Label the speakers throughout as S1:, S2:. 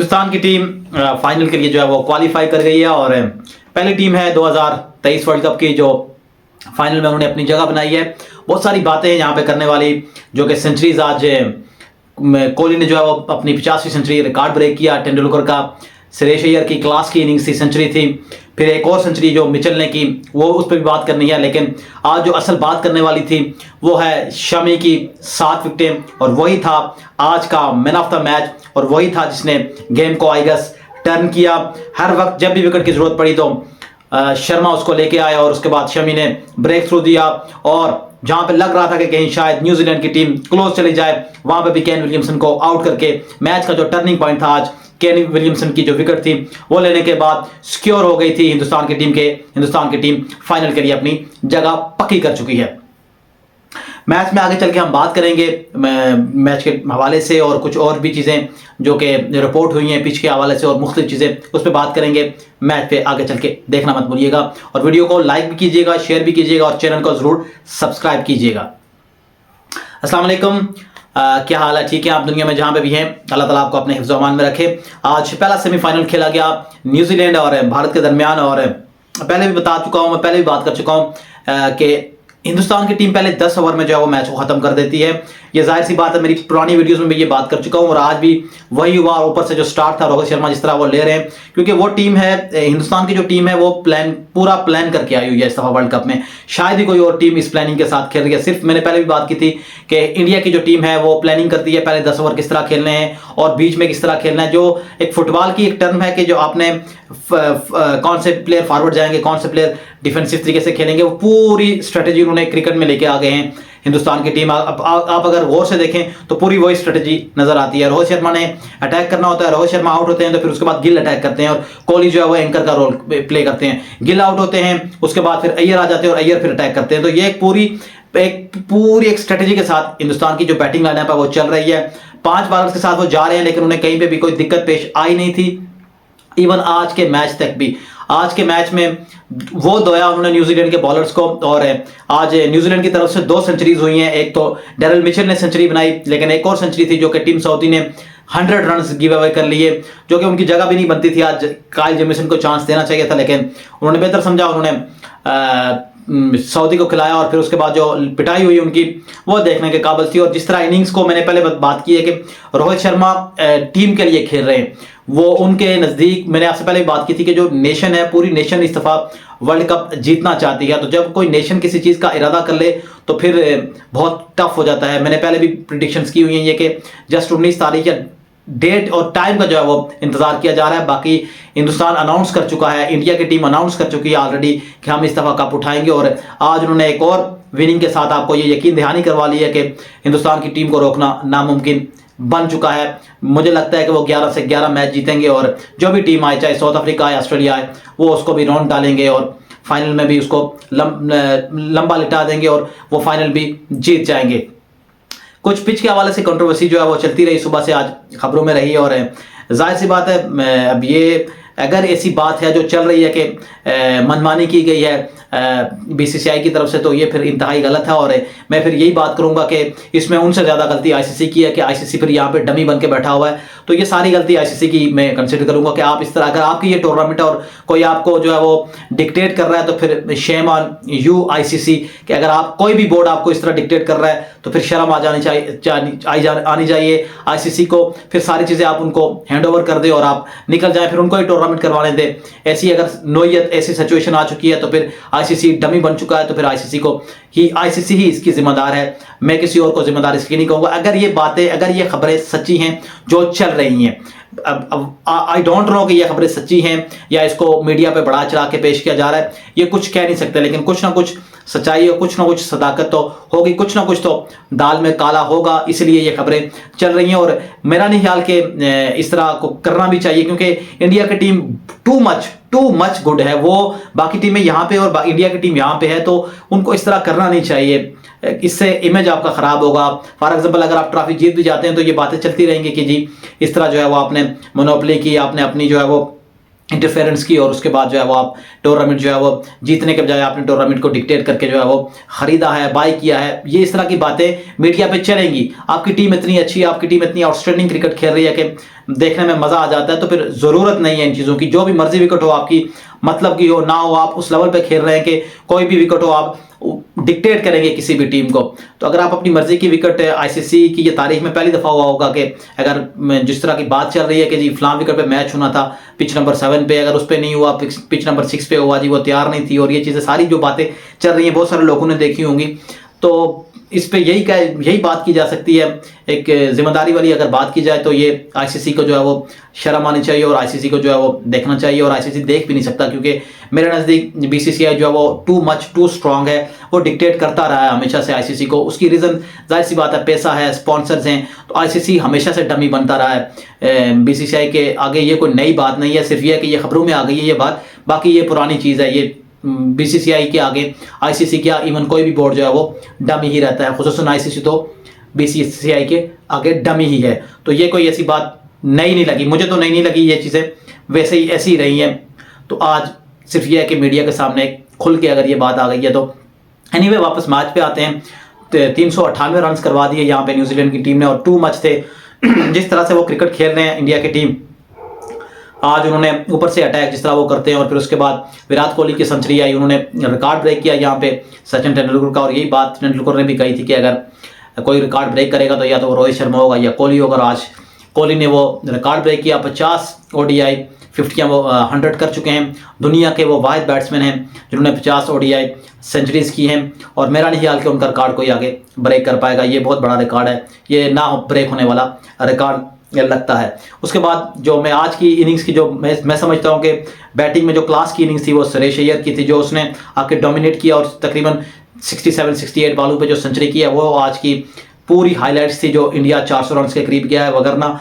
S1: हिंदुस्तान की team final के लिए जो है वो क्वालिफाई कर गई है और पहली टीम है 2023 वर्ल्ड कप की जो फाइनल में उन्होंने अपनी जगह बनाई है। बहुत सारी बातें हैं यहाँ पे करने वाली, जो कि सेंचुरीज आज कोहली ने जो है वो अपनी 50वीं सेंचुरी रिकॉर्ड ब्रेक किया। तेंदुलकर का सुरेश अय्यर की क्लास की इनिंग्स थी, सेंचुरी थी। फिर एक और सेंचुरी जो मिचेल ने की, वो उस पर भी बात करनी है। लेकिन आज जो असल बात करने वाली थी वो है शमी की 7 विकेटें, और वही था आज का मैन ऑफ द मैच, और वही था जिसने गेम को आई गेस टर्न किया। हर वक्त जब भी विकेट की जरूरत पड़ी तो शर्मा उसको लेके आया और उसके बाद शमी ने ब्रेक थ्रू दिया, और जहां पे लग रहा था कि कहीं शायद न्यूजीलैंड की टीम क्लोज चली जाए, वहां पे भी केन विलियमसन को आउट करके मैच का जो टर्निंग पॉइंट था आज, केन विलियमसन की जो विकेट थी वो लेने के बाद सिक्योर हो गई थी हिंदुस्तान की टीम फाइनल के लिए अपनी जगह पक्की कर चुकी है। मैच में आगे चल के हम बात करेंगे मैच के हवाले से, और कुछ और भी चीज़ें जो कि रिपोर्ट हुई हैं पिच के हवाले से और मुख्तलिफ चीज़ें, उस पर बात करेंगे। मैच पे आगे चल के देखना मत भूलिएगा, और वीडियो को लाइक भी कीजिएगा, शेयर भी कीजिएगा, और चैनल को ज़रूर सब्सक्राइब कीजिएगा। अस्सलाम वालेकुम, क्या हाल है? ठीक है आप दुनिया में जहाँ पे भी हैं, अल्लाह ताला आपको अपने हिफ्ज़ अमान में रखे। आज पहला सेमीफाइनल खेला गया न्यूजीलैंड और भारत के दरमियान, और पहले भी बता चुका हूँ, मैं पहले भी बात कर चुका हूँ कि हिंदुस्तान की टीम पहले 10 ओवर में जो है वो मैच को खत्म कर देती है। ये जाहिर सी बात है, मेरी पुरानी वीडियोस में भी ये बात कर चुका हूँ, और आज भी वही हुआ। और ऊपर से जो स्टार्ट था रोहित शर्मा जिस तरह वो ले रहे हैं, क्योंकि वो टीम है, हिंदुस्तान की जो टीम है वो पूरा प्लान करके आई हुई है इस दफा वर्ल्ड कप में। शायद ही कोई और टीम इस प्लानिंग के साथ खेल रही है। सिर्फ मैंने पहले भी बात की थी कि इंडिया की जो टीम है वो प्लानिंग करती है पहले 10 ओवर किस तरह खेलने हैं और बीच में किस तरह खेलना है। जो एक फुटबॉल की एक टर्म है कि जो आपने कौन से प्लेयर फॉरवर्ड जाएंगे, कौन से प्लेयर डिफेंसिव तरीके से खेलेंगे, वो पूरी स्ट्रेटेजी उन्होंने क्रिकेट में लेके आ गए हैं हिंदुस्तान की टीम। आप अगर गौर से देखें तो पूरी वही स्ट्रेटेजी नजर आती है। रोहित शर्मा ने अटैक करना होता है, रोहित शर्मा आउट होते हैं तो फिर उसके बाद गिल अटैक करते हैं, और कोहली जो है वो एंकर का रोल प्ले करते हैं। गिल आउट होते हैं, उसके बाद फिर अय्यर आ जाते हैं और अय्यर फिर अटैक करते हैं। तो ये एक पूरी स्ट्रेटेजी के साथ हिंदुस्तान की जो बैटिंग लाइनअप है वो चल रही है। 5 बॉलर्स के साथ वो जा रहे हैं, लेकिन उन्हें कहीं पे भी कोई दिक्कत पेश आई नहीं थी। इवन आज के मैच तक भी, आज के मैच में वो दोया उन्होंने न्यूजीलैंड के बॉलर्स को, और आज न्यूजीलैंड की तरफ से 2 सेंचुरीज हुई हैं। एक तो डेरिल मिचेल ने सेंचुरी बनाई, लेकिन एक और सेंचुरी थी जो कि टीम सऊदी ने 100 रन गिव अवे कर लिए, जो कि उनकी जगह भी नहीं बनती थी। आज काइल जेमिसन को चांस देना चाहिए था, लेकिन उन्होंने बेहतर समझा, उन्होंने सऊदी को खिलाया, और फिर उसके बाद जो पिटाई हुई उनकी वो देखने के काबिल थी। और जिस तरह इनिंग्स को मैंने पहले बात की है कि रोहित शर्मा टीम के लिए खेल रहे हैं, वो उनके नज़दीक, मैंने आपसे पहले बात की थी कि जो नेशन है, पूरी नेशन इस दफ़ा वर्ल्ड कप जीतना चाहती है। तो जब कोई नेशन किसी चीज़ का इरादा कर ले तो फिर बहुत टफ हो जाता है। मैंने पहले भी प्रिडिक्शंस की हुई हैं ये कि जस्ट 19 तारीख या डेट और टाइम का जो है वो इंतजार किया जा रहा है। बाकी हिंदुस्तान अनाउंस कर चुका है, इंडिया की टीम अनाउंस कर चुकी है ऑलरेडी कि हम इस दफ़ा कप उठाएंगे, और आज उन्होंने एक और विनिंग के साथ आपको ये यकीन दहानी करवा ली है कि हिंदुस्तान की टीम को रोकना नामुमकिन बन चुका है। मुझे लगता है कि वो 11 से 11 मैच जीतेंगे, और जो भी टीम आए, चाहे साउथ अफ्रीका आए, ऑस्ट्रेलिया आए, वो उसको भी राउंड डालेंगे और फाइनल में भी उसको लंबा लिटा देंगे, और वो फाइनल भी जीत जाएंगे। कुछ पिच के हवाले से कंट्रोवर्सी जो है वो चलती रही, सुबह से आज खबरों में रही, और जाहिर सी बात है अब ये अगर ऐसी बात है जो चल रही है कि मनमानी की गई है बीसीसीआई की तरफ से, तो ये फिर इंतहाई गलत है। और मैं फिर यही बात करूंगा कि इसमें उनसे ज़्यादा गलती आईसीसी की है कि आईसीसी फिर यहाँ पे डमी बन के बैठा हुआ है। तो ये सारी गलती आईसीसी की मैं कंसिडर करूंगा कि आप इस तरह, अगर आपकी ये टूर्नामेंट है और कोई आपको जो है वो डिक्टेट कर रहा है, तो फिर शेम ऑन यू आईसीसी, कि अगर आप कोई भी बोर्ड आपको इस तरह डिक्टेट कर रहा है तो फिर शर्म आ जानी चाहिए, आनी चाहिए आईसीसी को। फिर सारी चीज़ें आप उनको हैंड ओवर कर दे और आप निकल जाए, फिर उनको ही टूर्नामेंट करवाने दे। ऐसी अगर नोयत ऐसी सिचुएशन आ चुकी है तो फिर आईसीसी डमी बन चुका है, तो फिर आईसीसी ही इसकी जिम्मेदार है। मैं किसी और को जिम्मेदार इसकी नहीं कहूंगा। अगर ये बातें, अगर ये खबरें सच्ची हैं जो चल रही हैं, अब आई डोंट नो कि ये खबरें सच्ची हैं या इसको मीडिया पे बढ़ा चढ़ा के पेश किया जा रहा है, ये कुछ कह नहीं सकते, लेकिन कुछ ना कुछ सच्चाई और कुछ ना कुछ सदाकत तो होगी, कुछ ना कुछ तो दाल में काला होगा, इसलिए ये खबरें चल रही हैं। और मेरा नहीं ख्याल कि इस तरह को करना भी चाहिए, क्योंकि इंडिया की टीम टू मच गुड है। वो बाकी टीमें यहाँ पे और इंडिया की टीम यहाँ पे है, तो उनको इस तरह करना नहीं चाहिए। इससे इमेज आपका खराब होगा। फॉर एग्जाम्पल अगर आप ट्रॉफी जीत भी जाते हैं तो ये बातें चलती रहेंगी कि जी इस तरह जो है वो आपने मोनोपोली की, आपने अपनी जो है वो इंटरफेरेंस की, और उसके बाद जो है वो आप टूर्नामेंट जो है वो जीतने के बजाय आपने टूर्नामेंट को डिक्टेट करके जो है वो खरीदा है, बाय किया है। ये इस तरह की बातें मीडिया पे चलेंगी। आपकी टीम इतनी अच्छी है, आपकी टीम इतनी आउटस्टैंडिंग क्रिकेट खेल रही है कि देखने में मजा आ जाता है, तो फिर जरूरत नहीं है इन चीजों की। जो भी मर्जी विकेट हो आपकी, मतलब की हो ना हो, आप उस लेवल पे खेल रहे हैं कि कोई भी विकेट हो आप डिक्टेट करेंगे किसी भी टीम को। तो अगर आप अपनी मर्जी की विकेट, आईसीसी की ये तारीख में पहली दफा हुआ होगा कि अगर जिस तरह की बात चल रही है कि जी फलां विकेट पे मैच होना था पिच नंबर 7 पे, अगर उस पे नहीं हुआ, पिच नंबर 6 पे हुआ, जी वो तैयार नहीं थी, और ये चीजें सारी जो बातें चल रही हैं बहुत सारे लोगों ने देखी होंगी। तो इस पे यही बात की जा सकती है। एक जिम्मेदारी वाली अगर बात की जाए तो ये आईसीसी को जो है वो शर्म आनी चाहिए, और आईसीसी को जो है वो देखना चाहिए, और आईसीसी देख भी नहीं सकता, क्योंकि मेरे नज़दीक बीसीसीआई जो है वो टू स्ट्रांग है। वो डिक्टेट करता रहा है हमेशा से आईसीसी को। उसकी रीज़न जाहिर सी बात है, पैसा है, स्पॉन्सर्स हैं, तो आईसीसी हमेशा से डमी बनता रहा है बीसीसीआई के आगे। ये कोई नई बात नहीं है, सिर्फ ये कि ये खबरों में आ गई है ये बात, बाकी ये पुरानी चीज़ है। ये बीसीसीआई के आगे, आईसीसी क्या, इवन कोई भी बोर्ड जो है वो डमी ही रहता है, खुसूसन आईसीसी तो बीसीसीआई के आगे डमी ही है। तो ये कोई ऐसी बात नई नहीं लगी, मुझे तो नई नहीं लगी, ये चीज़ें वैसे ही ऐसी ही रही हैं। तो आज सिर्फ ये है कि मीडिया के सामने खुल के अगर ये बात आ गई है तो एनीवे वापस मैच पे आते हैं। 398 रन करवा दिए यहाँ पे न्यूजीलैंड की टीम ने, और टू मच थे जिस तरह से वो क्रिकेट खेल रहे हैं इंडिया की टीम। आज उन्होंने ऊपर से अटैक जिस तरह वो करते हैं, और फिर उसके बाद विराट कोहली की सेंचुरी आई, उन्होंने रिकॉर्ड ब्रेक किया यहाँ पे सचिन तेंदुलकर का। और यही बात तेंदुलकर ने भी कही थी कि अगर कोई रिकॉर्ड ब्रेक करेगा तो या तो वो रोहित शर्मा होगा या कोहली होगा। और आज कोहली ने वो रिकॉर्ड ब्रेक किया, 50 ODI 50 वो 100 कर चुके हैं। दुनिया के वो वाहिद बैट्समैन हैं जिन्होंने 50 ODI सेंचुरीज की हैं, और मेरा नहीं ख्याल कि उनका रिकॉर्ड कोई आगे ब्रेक कर पाएगा। ये बहुत बड़ा रिकॉर्ड है, ये ना ब्रेक होने वाला रिकॉर्ड लगता है। उसके बाद जो मैं आज की इनिंग्स की जो मैं समझता हूँ कि बैटिंग में जो क्लास की इनिंग्स थी वो सुरेश अय्यर की थी, जो उसने आके डोमिनेट किया, और तकरीबन 67-68 बॉलों पे जो सेंचुरी की है वो आज की पूरी हाईलाइट्स थी। जो इंडिया 400 रन के करीब गया है, वगरना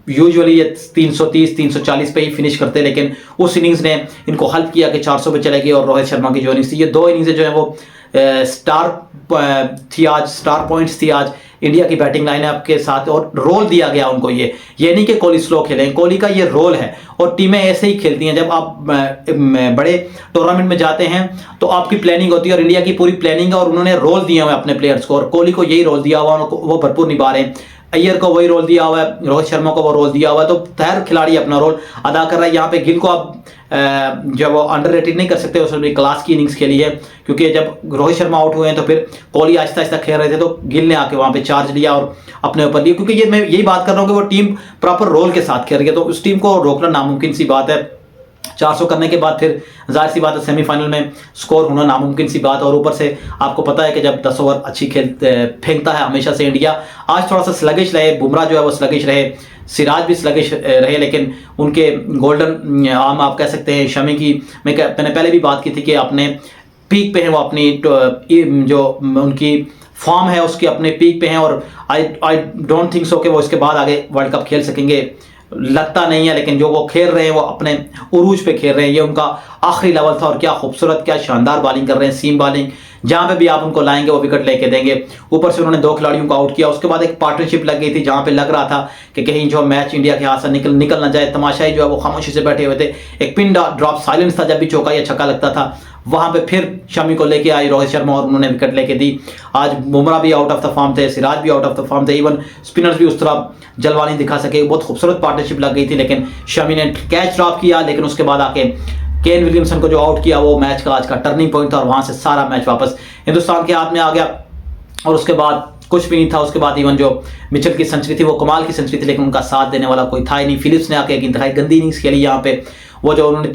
S1: यूजुअली ये 330-340 पे ही फिनिश करते, लेकिन उस इनिंग्स ने इनको हेल्प किया कि 400 पे चले गए। और रोहित शर्मा की जो इनिंग्स थी, ये दो इनिंग्स जो है वो स्टार पॉइंट्स थी आज इंडिया की बैटिंग लाइनअप के साथ, और रोल दिया गया उनको। ये नहीं कि कोहली स्लो खेलें, कोहली का ये रोल है, और टीमें ऐसे ही खेलती हैं। जब आप बड़े टूर्नामेंट में जाते हैं तो आपकी प्लानिंग होती है, और इंडिया की पूरी प्लानिंग है, और उन्होंने रोल दिया हुआ है अपने प्लेयर्स को, और कोहली को यही रोल दिया हुआ है, वो भरपूर निभा रहे हैं। अय्यर को वही रोल दिया हुआ है, रोहित शर्मा को वो रोल दिया हुआ है, तो हर खिलाड़ी अपना रोल अदा कर रहा है। यहाँ पे गिल को आप जब वो अंडररेटेड नहीं कर सकते, उसने क्लास की इनिंग्स खेली है, क्योंकि जब रोहित शर्मा आउट हुए हैं तो फिर कोहली आहिस्ता आहिस्ता खेल रहे थे, तो गिल ने आके वहाँ पे चार्ज लिया और अपने ऊपर लिया। क्योंकि ये मैं यही बात कर रहा हूँ कि वो टीम प्रॉपर रोल के साथ खेल रही है, तो उस टीम को रोकना नामुमकिन सी बात है। 400 करने के बाद फिर जाहिर सी बात है सेमीफाइनल में स्कोर होना नामुमकिन सी बात। और ऊपर से आपको पता है कि जब 10 ओवर अच्छी खेल फेंकता है हमेशा से इंडिया, आज थोड़ा सा स्लगिश रहे, बुमराह जो है वो स्लगिश रहे, सिराज भी स्लगिश रहे, लेकिन उनके गोल्डन आर्म आप कह सकते हैं शमी की, मैंने पहले भी बात की थी कि अपने पीक पे हैं वो, अपनी जो उनकी फॉर्म है उसके अपने पीक पे हैं, और आई डोंट थिंक सो कि वो इसके बाद आगे वर्ल्ड कप खेल सकेंगे, लगता नहीं है। लेकिन जो वो खेल रहे हैं वो अपने उरूज पे खेल रहे हैं, ये उनका आखिरी लेवल था। और क्या खूबसूरत, क्या शानदार बॉलिंग कर रहे हैं, सीम बॉलिंग, जहां पे भी आप उनको लाएंगे वो विकेट लेके देंगे। ऊपर से उन्होंने 2 खिलाड़ियों को आउट किया, उसके बाद एक पार्टनरशिप लग गई थी जहां पे लग रहा था कि कहीं जो मैच इंडिया के हाथ से निकल ना जाए। तमाशाई जो है वो खामोशी से बैठे हुए थे, एक पिन ड्रॉप साइलेंस था जब भी चौका या छक्का लगता था, वहां पे फिर शमी को लेके आई रोहित शर्मा और उन्होंने विकेट लेके दी। आज बुमराह भी आउट ऑफ द फॉर्म थे, सिराज भी आउट ऑफ द फॉर्म थे, इवन स्पिनर्स भी उस तरह जलवा नहीं दिखा सके। बहुत खूबसूरत पार्टनरशिप लग गई थी, लेकिन शमी ने कैच ड्रॉप किया, लेकिन उसके बाद आके केन विलियमसन को जो आउट किया वो मैच का आज का टर्निंग पॉइंट था, और वहां से सारा मैच वापस हिंदुस्तान के हाथ में आ गया। और उसके बाद कुछ भी नहीं था। उसके बाद इवन जो मिचेल की सेंचुरी थी वो कमाल की सेंचुरी थी, लेकिन उनका साथ देने वाला कोई था ही नहीं। फिलिप्स ने आके एक इंतहाई गंदी इनिंग्स खेली यहाँ पे, वो जो उन्होंने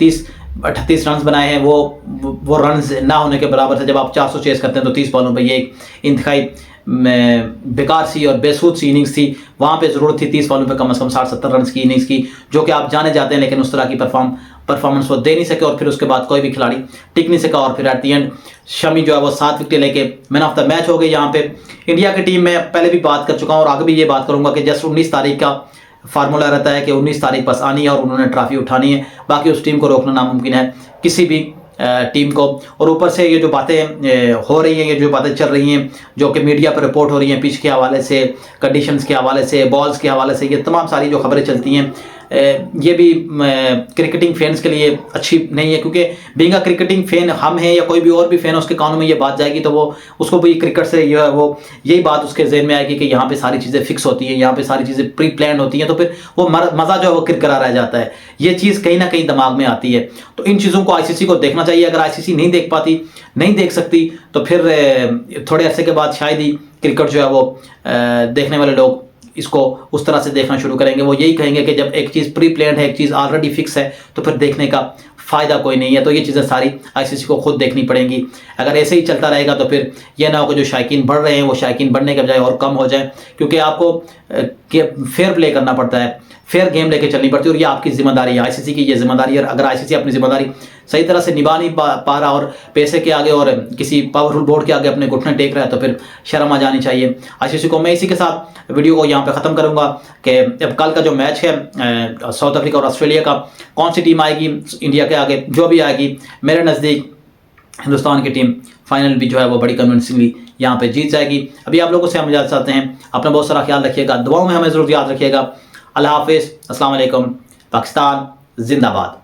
S1: 38 रन बनाए हैं वो रन ना होने के बराबर थे। जब आप 400 चेस करते हैं तो 30 बॉलों पे ये एक इंतहाई बेकार सी और बेसूद सी इनिंग्स थी। वहाँ पे ज़रूरत थी 30 बॉलों पे कम से कम 60-70 रन की इनिंग्स की, जो कि आप जाने जाते हैं, लेकिन उस तरह की परफॉर्मेंस वो दे नहीं सके। और फिर उसके बाद कोई भी खिलाड़ी टिक नहीं सका, और फिर एट दी एंड शमी जो है वो 7 विकेट लेके मैन ऑफ द मैच हो गई। यहाँ पे इंडिया की टीम में पहले भी बात कर चुका हूँ और आगे भी ये बात करूँगा कि जस्ट 19 तारीख का फार्मूला रहता है कि 19 तारीख बस आनी है और उन्होंने ट्रॉफी उठानी है, बाकी उस टीम को रोकना नामुमकिन है किसी भी टीम को। और ऊपर से ये जो बातें हो रही हैं, ये जो बातें चल रही हैं, जो कि मीडिया पर रिपोर्ट हो रही हैं, पिच के हवाले से, कंडीशंस के हवाले से, बॉल्स के हवाले से, ये तमाम सारी जो खबरें चलती हैं, ये भी क्रिकेटिंग फैंस के लिए अच्छी नहीं है, क्योंकि बीइंग अ क्रिकेटिंग फैन हम हैं या कोई भी और भी फैन, उसके कानों में ये बात जाएगी तो वो उसको भी क्रिकेट से जो है वो यही बात उसके जहन में आएगी कि यहाँ पे सारी चीज़ें फिक्स होती हैं, यहाँ पे सारी चीज़ें प्री प्लान होती हैं, तो फिर वो मज़ा जो है वो किरकिरा रह जाता है। ये चीज़ कहीं ना कहीं दिमाग में आती है। तो इन चीज़ों को आईसीसी को देखना चाहिए। अगर आईसीसी नहीं देख पाती, नहीं देख सकती, तो फिर थोड़े अरसे के बाद शायद ही क्रिकेट जो है वो देखने वाले लोग इसको उस तरह से देखना शुरू करेंगे। वो यही कहेंगे कि जब एक चीज़ प्री प्लान है, एक चीज़ ऑलरेडी फिक्स है, तो फिर देखने का फ़ायदा कोई नहीं है। तो ये चीज़ें सारी आईसीसी को खुद देखनी पड़ेंगी। अगर ऐसे ही चलता रहेगा तो फिर ये ना हो कि जो शायकीन बढ़ रहे हैं वो शायकीन बढ़ने के बजाय और कम हो जाए, क्योंकि आपको फेयर प्ले करना पड़ता है, फेयर गेम लेके चलनी पड़ती है, और ये आपकी जिम्मेदारी है, आईसीसी की ये जिम्मेदारी है। अगर आईसीसी अपनी जिम्मेदारी सही तरह से निभा नहीं पा रहा और पैसे के आगे और किसी पावरफुल बोर्ड के आगे अपने घुटने टेक रहा है, तो फिर शर्म आ जानी चाहिए आईसीसी को। मैं इसी के साथ वीडियो को यहाँ पे ख़त्म करूँगा कि अब कल का जो मैच है साउथ अफ्रीका और ऑस्ट्रेलिया का, कौन सी टीम आएगी इंडिया के आगे, जो भी आएगी, मेरे नज़दीक हिंदुस्तान की टीम फाइनल भी जो है वो बड़ी कन्विंसिंगली यहाँ पे जीत जाएगी। अभी आप लोगों से हम इजाज़त चाहते हैं। अपना बहुत सारा ख्याल रखिएगा, दुआओं में हमें ज़रूर याद रखिएगा। अल्लाह हाफिज़, अस्सलाम वालेकुम, पाकिस्तान जिंदाबाद।